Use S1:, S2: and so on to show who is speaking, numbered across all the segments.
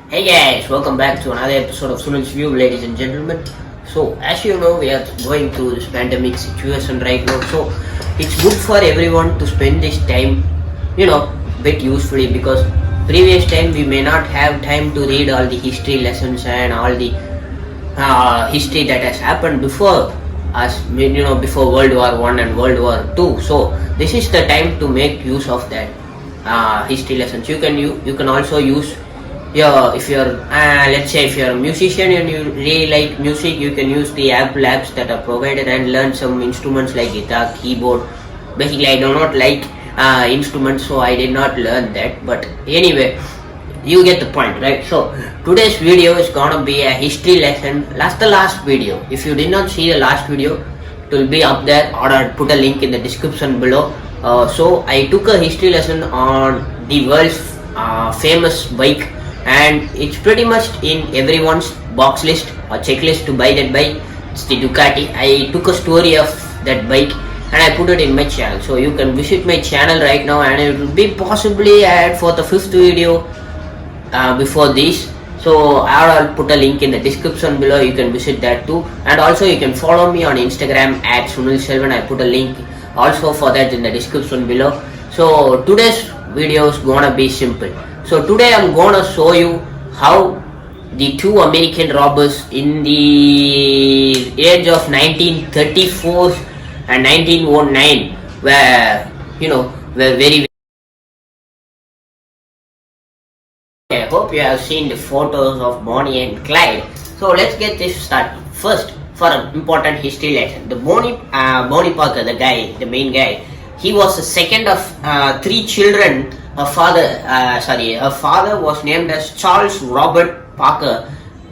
S1: Hey guys, welcome back to another episode of Sunil's View, ladies and gentlemen. So, as you know, we are going through this pandemic situation right now. So, it's good for everyone to spend this time, bit usefully, because previous time we may not have time to read all the history lessons and all the history that has happened before us, before World War One and World War Two. So, this is the time to make use of that history lessons. You can also use. Yeah, if you're let's say if you're a musician and you really like music, you can use the apps that are provided and learn some instruments like guitar, keyboard. Basically, I do not like instruments, so I did not learn that. But anyway, you get the point, right? So today's video is gonna be a history lesson. The last video. If you did not see the last video, it will be up there, or I'll put a link in the description below. So I took a history lesson on the world's famous bike, and it's pretty much in everyone's box list or checklist to buy that bike. It's the Ducati. I took a story of that bike and I put it in my channel, so you can visit my channel right now, and it will be possibly add for the 5th video before this. So I'll put a link in the description below. You can visit that too, and also you can follow me on Instagram at Sunil Selvan. I put a link also for that in the description below. So today's video is gonna be simple. So today I'm gonna show you how the two American robbers in the age of 1934 and 1909 were very. I hope you have seen the photos of Bonnie and Clyde. So let's get this started. First, for an important history lesson, the Bonnie Parker, the main guy, he was the second of 3 children. Her father was named as Charles Robert Parker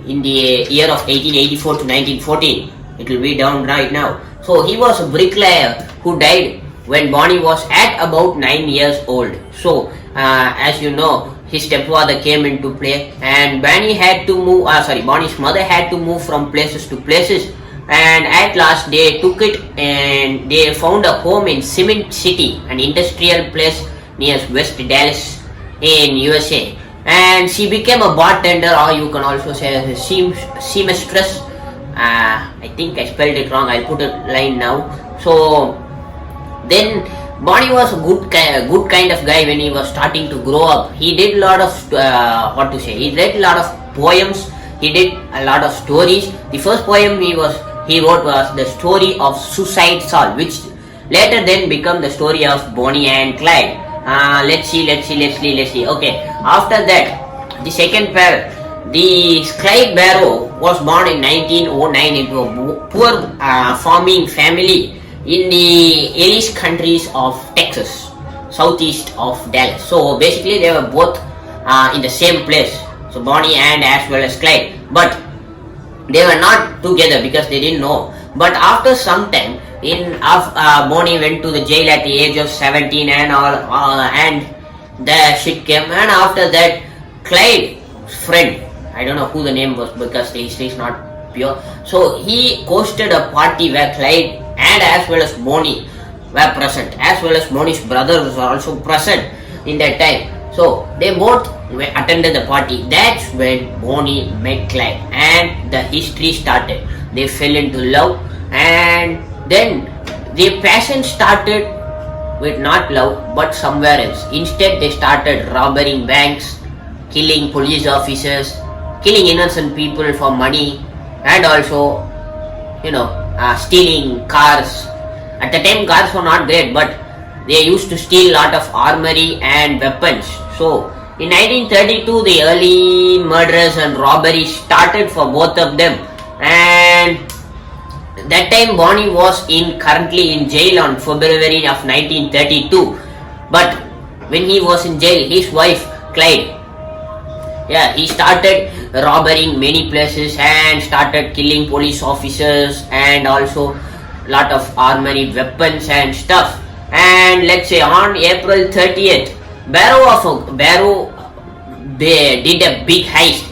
S1: in the year of 1884 to 1914. It will be down right now. So he was a bricklayer who died when Bonnie was at about 9 years old. So as you know, his stepfather came into play, and Bonnie's mother had to move from places to places, and at last they took it and they found a home in Cement City, an industrial place near West Dallas in USA, and she became a bartender, or you can also say a seamstress. I think I spelled it wrong. I'll put a line now. So then Bonnie was a good kind of guy when he was starting to grow up. He did a lot of he read a lot of poems. He did a lot of stories. The first poem he wrote was the story of Suicide Sol, which later then became the story of Bonnie and Clyde. Let's see. Okay, after that, the second pair, the Clyde Barrow was born in 1909 into a poor farming family in the Ellis countries of Texas, southeast of Dallas. So basically they were both in the same place, so Bonnie and as well as Clyde, but they were not together because they didn't know. But after some time, Bonnie went to the jail at the age of 17 and all, and the shit came. And after that, Clyde's friend, I don't know who the name was because the history is not pure. So he hosted a party where Clyde and as well as Bonnie were present, as well as Bonnie's brother was also present in that time. So they both attended the party. That's when Bonnie met Clyde, and the history started. They fell into love, and then their passion started with not love but somewhere else. Instead, they started robbing banks, killing police officers, killing innocent people for money, and also stealing cars. At the time, cars were not great, but they used to steal a lot of armory and weapons. So in 1932, the early murders and robberies started for both of them, and that time Bonnie was currently in jail on February of 1932. But when he was in jail, his wife Clyde, he started robbing many places and started killing police officers and also lot of armory weapons and stuff. And let's say on April 30th, Barrow did a big heist.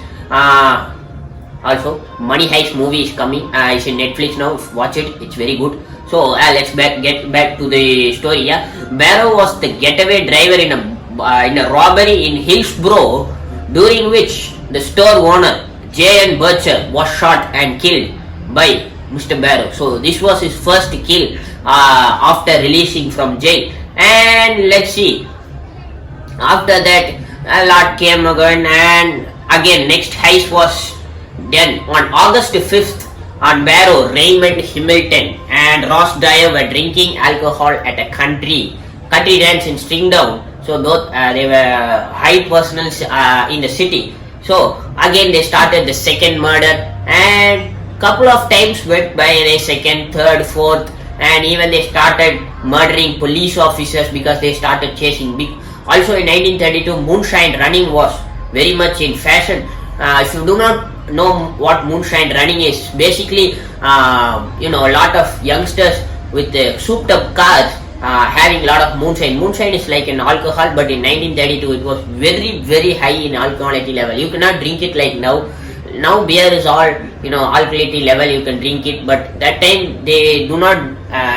S1: Also, Money Heist movie is coming. It's in Netflix now. Watch it. It's very good. So let's get back to the story. Barrow was the getaway driver in a robbery in Hillsborough, during which the store owner J.N. Butcher was shot and killed by Mr. Barrow. So this was his first kill after releasing from jail. And let's see, after that a lot came again, and again next heist was done on August 5th. On Barrow, Raymond Hamilton and Ross Dyer were drinking alcohol at a country dance in Stringtown. So both they were high personals in the city. So again they started the second murder, and couple of times went by, the second, third, fourth, and even they started murdering police officers because they started chasing big. Also in 1932, moonshine running was very much in fashion. If you do not know what moonshine running is, basically a lot of youngsters with souped up cars having a lot of moonshine. Moonshine is like an alcohol, but in 1932 it was very very high in alcoholity level. You cannot drink it like now. Now beer is all alcoholity level, you can drink it, but that time they do not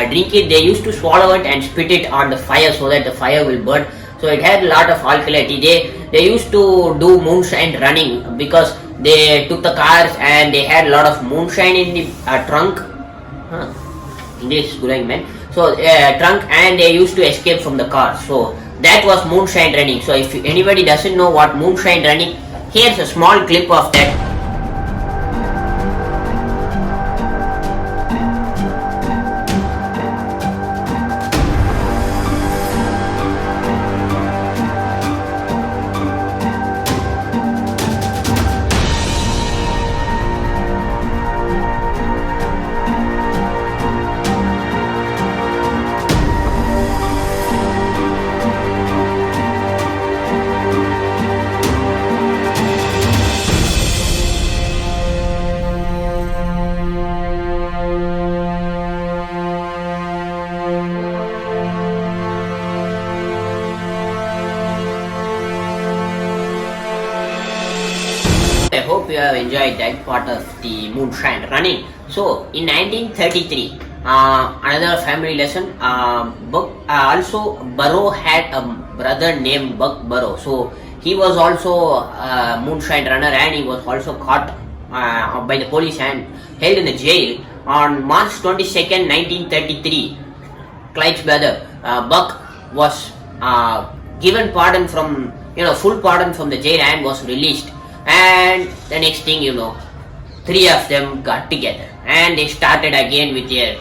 S1: drink it. They used to swallow it and spit it on the fire so that the fire will burn. So it had a lot of alkalinity. They used to do moonshine running because they took the cars and they had a lot of moonshine in the trunk. English is going, man. So trunk, and they used to escape from the car. So that was moonshine running. So if anybody doesn't know what moonshine running, here's a small clip of that. I hope you have enjoyed that part of the moonshine running. So in 1933, another family lesson. Also Burrow had a brother named Buck Burrow. So he was also a moonshine runner, and he was also caught by the police and held in the jail on March 22nd, 1933. Clyde's brother Buck was given pardon from full pardon from the jail and was released. And the next thing three of them got together and they started again with their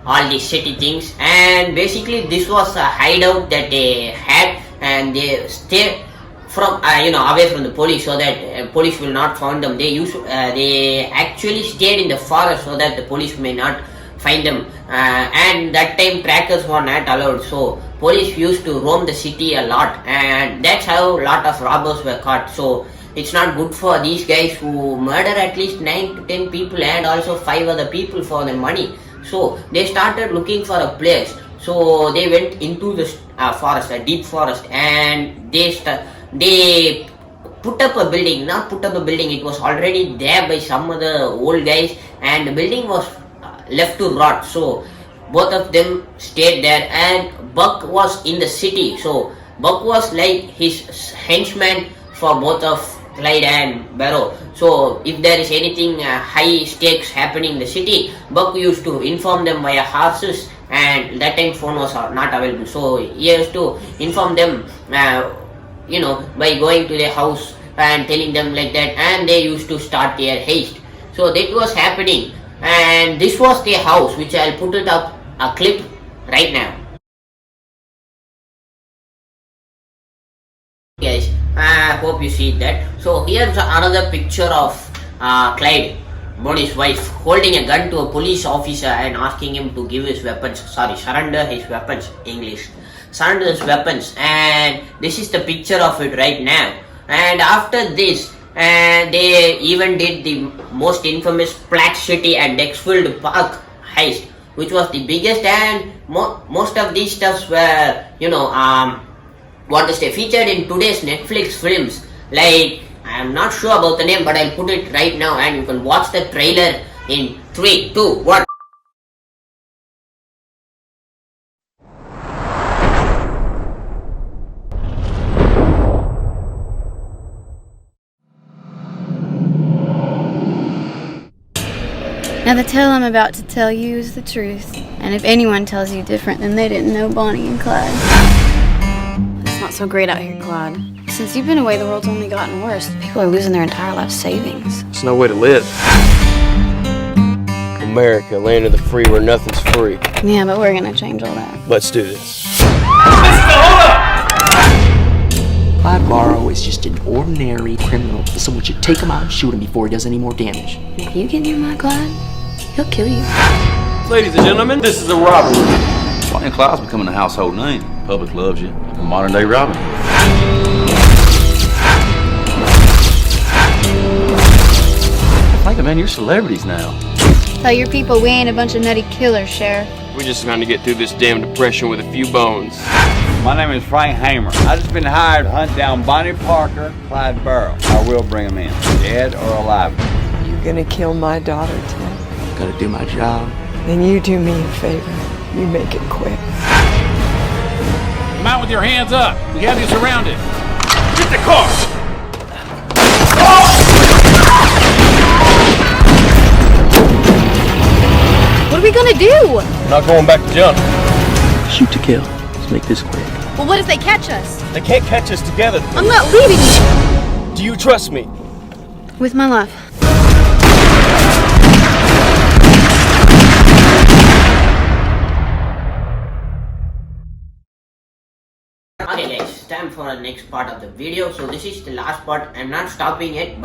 S1: all these shitty things. And basically this was a hideout that they had, and they stayed from away from the police so that police will not find them. They actually stayed in the forest so that the police may not find them. And that time trackers were not allowed, so police used to roam the city a lot, and that's how a lot of robbers were caught. So it's not good for these guys who murder at least 9 to 10 people and also 5 other people for the money. So they started looking for a place. So they went into the forest, a deep forest, and they put up a building. Not put up a building, it was already there by some other old guys, and the building was left to rot. So both of them stayed there, and Buck was in the city. So Buck was like his henchman for both of Clyde and Barrow. So if there is anything high stakes happening in the city, Buck used to inform them via horses, and that time phone was not available. So he used to inform them by going to their house and telling them like that, and they used to start their haste. So that was happening, and this was their house, which I'll put it up a clip right now. Guys, I hope you see that. So here's another picture of Clyde, Bonnie's wife, holding a gun to a police officer and asking him to give his weapons. Surrender his weapons. English. Surrender his weapons. And this is the picture of it right now. And after this, they even did the most infamous Platt City and Dexfield Park heist, which was the biggest, and most of these stuffs were featured in today's Netflix films. Like, I'm not sure about the name, but I'll put it right now and you can watch the trailer in 3, 2, 1.
S2: Now the tale I'm about to tell you is the truth. And if anyone tells you different, then they didn't know Bonnie and Clyde. It's not so great out here, Clyde. Since you've been away, the world's only gotten worse. People are losing their entire life savings.
S3: There's no way to live. America, land of the free where nothing's free.
S2: Yeah, but we're gonna change all that.
S3: Let's do this.
S4: Clyde Barrow is just an ordinary criminal. Someone should take him out and shoot him before he does any more damage.
S2: If you get near my Clyde, he'll kill you.
S3: Ladies and gentlemen, this is a robbery.
S5: Bonnie and Clyde's becoming a household name. Public loves you. A modern day Robin. I think, man, you're celebrities now.
S2: Tell your people we ain't a bunch of nutty killers, Sheriff.
S3: We're just trying to get through this damn depression with a few bones.
S6: My name is Frank Hamer. I just been hired to hunt down Bonnie Parker, Clyde Barrow. I will bring them in, dead or alive.
S7: You're gonna kill my daughter, Tim.
S4: Gotta do my job.
S7: Then you do me a favor. You make it quick.
S8: Come out with your hands up. We have you surrounded. Get the car!
S2: What are we gonna do?
S3: We're not going back to jump.
S4: Shoot to kill. Let's make this quick.
S2: Well, what if they catch us?
S3: They can't catch us together.
S2: I'm not leaving you.
S3: Do you trust me?
S2: With my life.
S1: Okay guys, time for the next part of the video. So this is the last part. I'm not stopping it, but